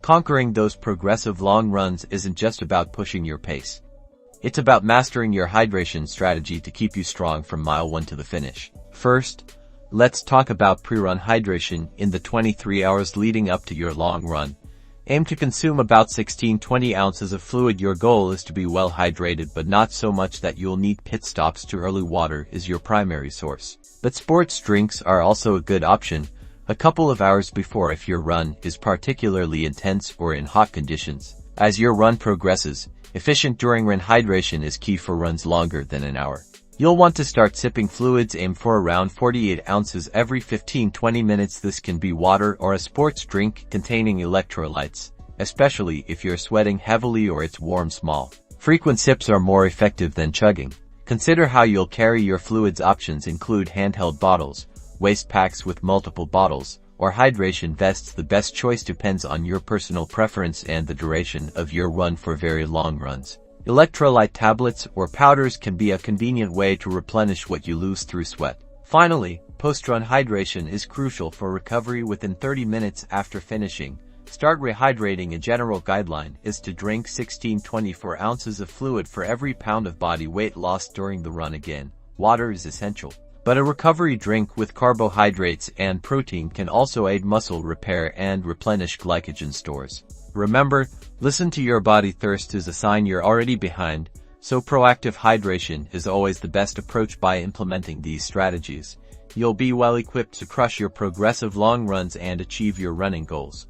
Conquering those progressive long runs isn't just about pushing your pace. It's about mastering your hydration strategy to keep you strong from mile 1 to the finish. First, let's talk about pre-run hydration. In the 23 hours leading up to your long run, aim to consume about 16-20 ounces of fluid. Your goal is to be well hydrated, but not so much that you'll need pit stops. Too early water is your primary source, but sports drinks are also a good option a couple of hours before if your run is particularly intense or in hot conditions. As your run progresses, efficient during run hydration is key for runs longer than an hour. You'll want to start sipping fluids. Aim for around 48 ounces every 15-20 minutes. This can be water or a sports drink containing electrolytes, especially if you're sweating heavily or it's warm. Small, frequent sips are more effective than chugging. Consider how you'll carry your fluids. Options include handheld bottles, waist packs with multiple bottles, or hydration vests. The best choice depends on your personal preference and the duration of your run. For very long runs, electrolyte tablets or powders can be a convenient way to replenish what you lose through sweat. Finally, post-run hydration is crucial for recovery. Within 30 minutes after finishing, start rehydrating. A general guideline is to drink 16-24 ounces of fluid for every pound of body weight lost during the run. Again, water is essential, but a recovery drink with carbohydrates and protein can also aid muscle repair and replenish glycogen stores. Remember, listen to your body. Thirst is a sign you're already behind, so proactive hydration is always the best approach. By implementing these strategies, you'll be well equipped to crush your progressive long runs and achieve your running goals.